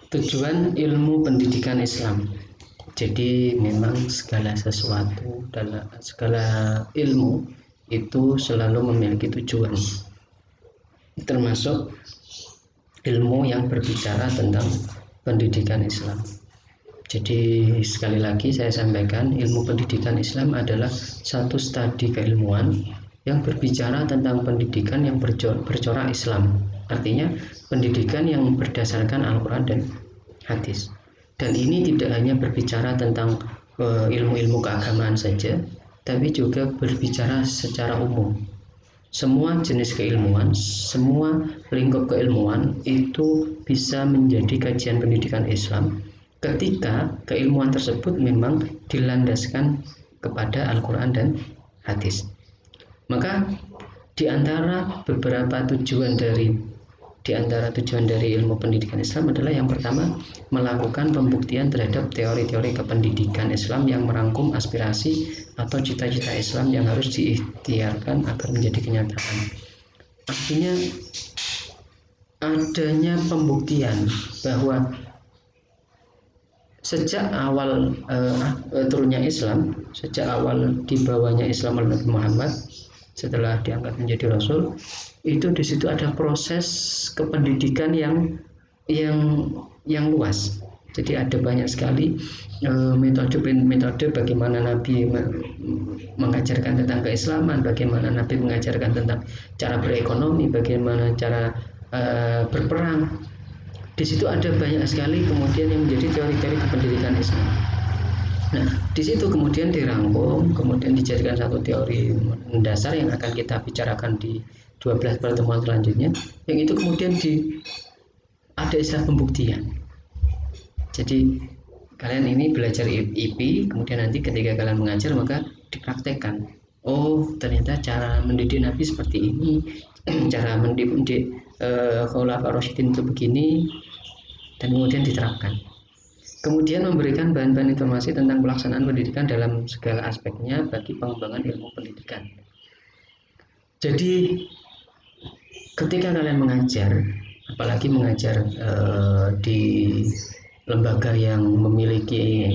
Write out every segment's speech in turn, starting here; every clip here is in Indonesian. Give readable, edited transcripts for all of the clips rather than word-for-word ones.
Tujuan ilmu pendidikan Islam. Jadi memang segala sesuatu dalam segala ilmu itu selalu memiliki tujuan, termasuk ilmu yang berbicara tentang pendidikan Islam. Jadi sekali lagi saya sampaikan, ilmu pendidikan Islam adalah satu studi keilmuan yang berbicara tentang pendidikan yang bercorak Islam. Artinya pendidikan yang berdasarkan Al-Quran dan hadis. Dan ini tidak hanya berbicara tentang ilmu-ilmu keagamaan saja, tapi juga berbicara secara umum. Semua jenis keilmuan, semua lingkup keilmuan itu bisa menjadi kajian pendidikan Islam ketika keilmuan tersebut memang dilandaskan kepada Al-Quran dan hadis. Maka di antara tujuan dari ilmu pendidikan Islam adalah yang pertama, melakukan pembuktian terhadap teori-teori kependidikan Islam yang merangkum aspirasi atau cita-cita Islam yang harus diikhtiarkan agar menjadi kenyataan. Artinya adanya pembuktian bahwa sejak awal turunnya Islam, sejak awal dibawanya Islam oleh Nabi Muhammad setelah diangkat menjadi Rasul, itu di situ ada proses kependidikan yang luas. Jadi ada banyak sekali metode bagaimana Nabi mengajarkan tentang keislaman, bagaimana Nabi mengajarkan tentang cara berekonomi, bagaimana cara berperang. Di situ ada banyak sekali kemudian yang menjadi teori-teori kependidikan Islam. Nah, di situ kemudian dirangkum, kemudian dijadikan satu teori dasar yang akan kita bicarakan di 12 pertemuan selanjutnya, yang itu kemudian ada istilah pembuktian. Jadi kalian ini belajar IP, kemudian nanti ketika kalian mengajar maka dipraktekkan. Oh, ternyata cara mendidik Nabi seperti ini, cara mendidik Khulafaur Rasyidin itu begini, dan kemudian diterapkan. Kemudian memberikan bahan-bahan informasi tentang pelaksanaan pendidikan dalam segala aspeknya bagi pengembangan ilmu pendidikan. Jadi ketika kalian mengajar, apalagi mengajar di lembaga yang memiliki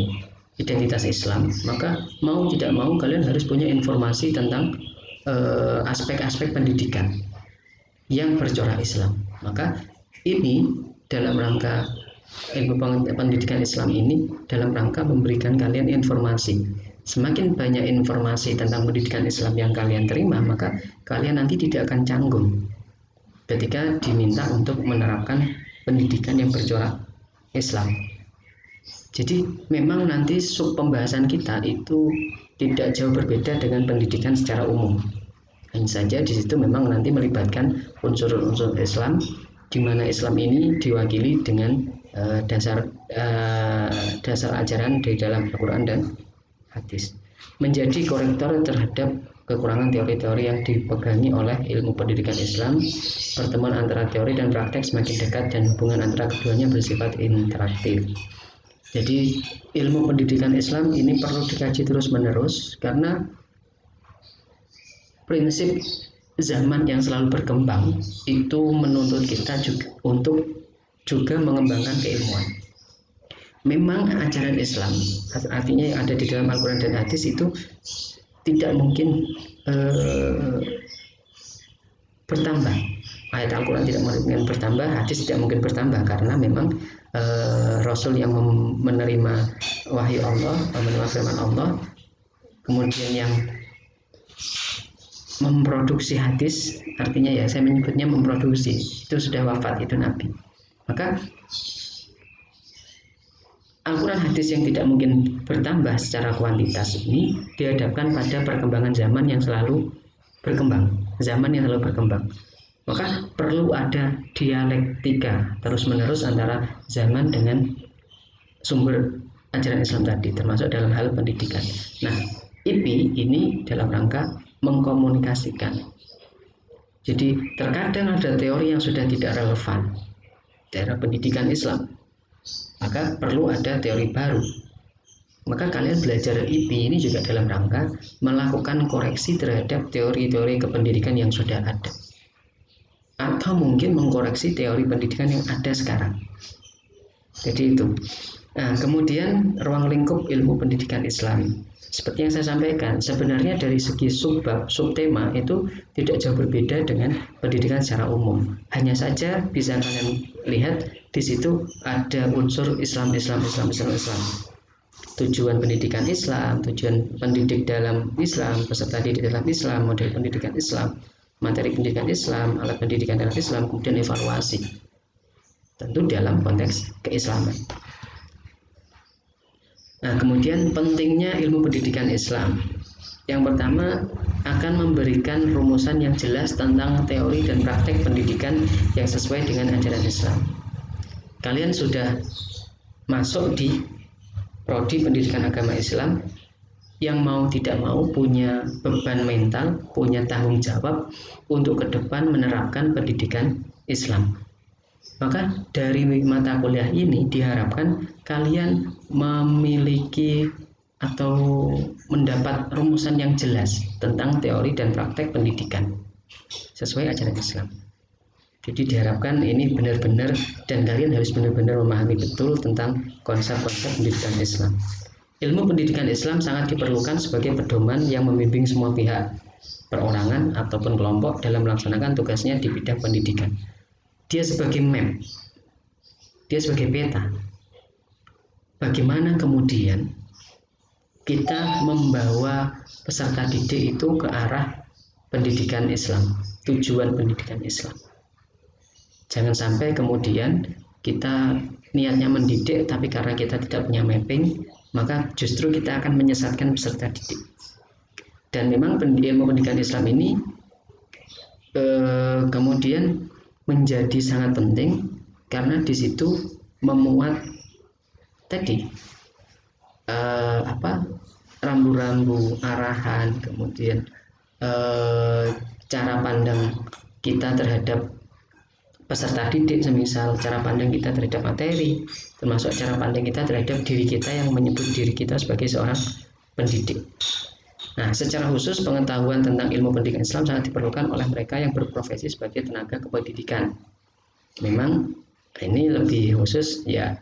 identitas Islam, maka mau tidak mau kalian harus punya informasi tentang aspek-aspek pendidikan yang bercorak Islam. Maka ini dalam rangka ilmu pendidikan Islam ini dalam rangka memberikan kalian informasi. Semakin banyak informasi tentang pendidikan Islam yang kalian terima, maka kalian nanti tidak akan canggung ketika diminta untuk menerapkan pendidikan yang bercorak Islam. Jadi memang nanti sub pembahasan kita itu tidak jauh berbeda dengan pendidikan secara umum. Hanya saja di situ memang nanti melibatkan unsur-unsur Islam, di mana Islam ini diwakili dengan dasar ajaran di dalam Al-Quran dan hadis, menjadi korektor terhadap kekurangan teori-teori yang dipegangi oleh ilmu pendidikan Islam. Pertemuan antara teori dan praktek semakin dekat dan hubungan antara keduanya bersifat interaktif. Jadi ilmu pendidikan Islam ini perlu dikaji terus-menerus karena prinsip zaman yang selalu berkembang itu menuntut kita juga untuk mengembangkan keilmuan. Memang ajaran Islam, artinya yang ada di dalam Al-Quran dan hadis itu tidak mungkin bertambah. Ayat Al-Quran tidak mungkin bertambah, hadis tidak mungkin bertambah, karena memang Rasul yang menerima wahyu Allah, menerima firman Allah, kemudian yang memproduksi hadis, artinya ya saya menyebutnya memproduksi, itu sudah wafat, itu Nabi. Maka Al-Quran hadis yang tidak mungkin bertambah secara kuantitas ini dihadapkan pada perkembangan zaman yang selalu berkembang, maka perlu ada dialektika terus-menerus antara zaman dengan sumber ajaran Islam tadi, termasuk dalam hal pendidikan. Nah, IP ini dalam rangka mengkomunikasikan. Jadi terkadang ada teori yang sudah tidak relevan daerah pendidikan Islam, maka perlu ada teori baru. Maka kalian belajar IP ini juga dalam rangka melakukan koreksi terhadap teori-teori kependidikan yang sudah ada, atau mungkin mengkoreksi teori pendidikan yang ada sekarang. Jadi itu. Nah, kemudian ruang lingkup ilmu pendidikan Islam. Seperti yang saya sampaikan, sebenarnya dari segi subbab, subtema itu tidak jauh berbeda dengan pendidikan secara umum. Hanya saja bisa kalian lihat di situ ada unsur Islam. Tujuan pendidikan Islam, tujuan pendidik dalam Islam, peserta didik dalam Islam, model pendidikan Islam, materi pendidikan Islam, alat pendidikan dalam Islam, kemudian evaluasi. Tentu dalam konteks keislaman. Nah, kemudian pentingnya ilmu pendidikan Islam. Yang pertama, akan memberikan rumusan yang jelas tentang teori dan praktek pendidikan yang sesuai dengan ajaran Islam. Kalian sudah masuk di prodi pendidikan agama Islam, yang mau tidak mau punya beban mental, punya tanggung jawab untuk ke depan menerapkan pendidikan Islam. Maka dari mata kuliah ini diharapkan kalian memiliki atau mendapat rumusan yang jelas tentang teori dan praktek pendidikan sesuai ajaran Islam. Jadi diharapkan ini benar-benar, dan kalian harus benar-benar memahami betul tentang konsep-konsep pendidikan Islam. Ilmu pendidikan Islam sangat diperlukan sebagai pedoman yang membimbing semua pihak, perorangan ataupun kelompok dalam melaksanakan tugasnya di bidang pendidikan. Dia sebagai map, dia sebagai peta. Bagaimana kemudian kita membawa peserta didik itu ke arah pendidikan Islam, tujuan pendidikan Islam. Jangan sampai kemudian kita niatnya mendidik, tapi karena kita tidak punya mapping, maka justru kita akan menyesatkan peserta didik. Dan memang ilmu pendidikan Islam ini kemudian menjadi sangat penting karena di situ memuat tadi rambu-rambu arahan, kemudian cara pandang kita terhadap peserta didik, semisal cara pandang kita terhadap materi, termasuk cara pandang kita terhadap diri kita yang menyebut diri kita sebagai seorang pendidik. Nah, secara khusus pengetahuan tentang ilmu pendidikan Islam sangat diperlukan oleh mereka yang berprofesi sebagai tenaga kependidikan. Memang ini lebih khusus ya,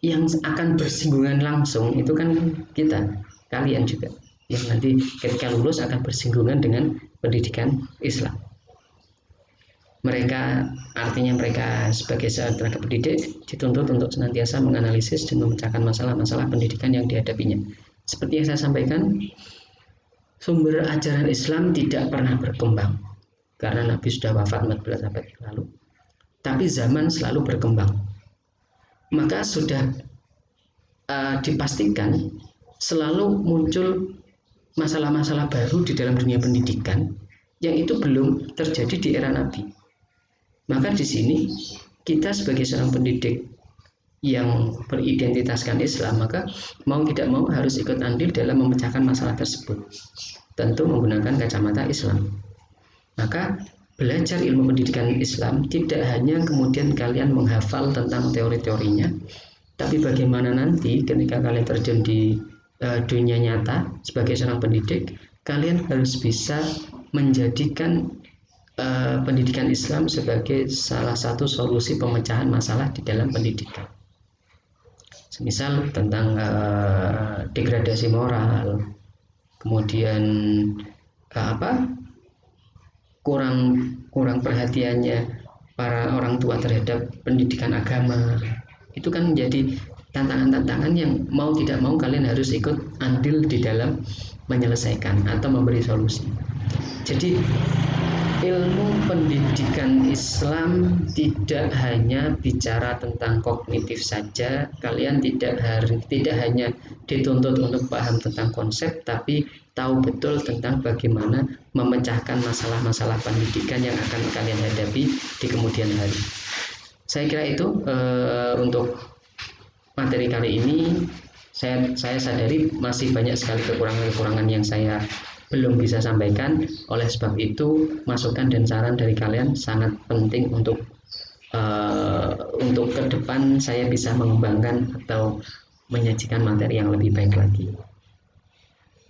yang akan bersinggungan langsung itu kan kita, kalian juga, yang nanti ketika lulus akan bersinggungan dengan pendidikan Islam. Artinya mereka sebagai seorang tenaga pendidik dituntut untuk senantiasa menganalisis dan memecahkan masalah-masalah pendidikan yang dihadapinya. Seperti yang saya sampaikan, sumber ajaran Islam tidak pernah berkembang karena Nabi sudah wafat 14 abad yang lalu. Tapi zaman selalu berkembang. Maka sudah dipastikan selalu muncul masalah-masalah baru di dalam dunia pendidikan yang itu belum terjadi di era Nabi. Maka di sini kita sebagai seorang pendidik yang beridentitaskan Islam, maka mau tidak mau harus ikut andil dalam memecahkan masalah tersebut. Tentu menggunakan kacamata Islam. Maka belajar ilmu pendidikan Islam tidak hanya kemudian kalian menghafal tentang teori-teorinya, tapi bagaimana nanti ketika kalian terjun di dunia nyata sebagai seorang pendidik, kalian harus bisa menjadikan pendidikan Islam sebagai salah satu solusi pemecahan masalah di dalam pendidikan. Misal tentang degradasi moral, kemudian kurang perhatiannya para orang tua terhadap pendidikan agama. Itu kan menjadi tantangan-tantangan yang mau tidak mau kalian harus ikut andil di dalam menyelesaikan atau memberi solusi. Jadi ilmu pendidikan Islam tidak hanya bicara tentang kognitif saja. Kalian tidak hanya dituntut untuk paham tentang konsep, tapi tahu betul tentang bagaimana memecahkan masalah-masalah pendidikan yang akan kalian hadapi di kemudian hari. Saya kira itu untuk materi kali ini. Saya sadari masih banyak sekali kekurangan-kekurangan yang saya belum bisa sampaikan. Oleh sebab itu, masukan dan saran dari kalian sangat penting untuk ke depan saya bisa mengembangkan atau menyajikan materi yang lebih baik lagi.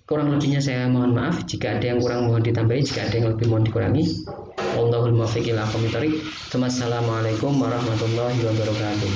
Kurang lebihnya saya mohon maaf. Jika ada yang kurang mohon ditambahi, jika ada yang lebih mohon dikurangi. Wallahul muwaffiq ila aqwamit thoriq. Wassalamualaikum warahmatullahi wabarakatuh.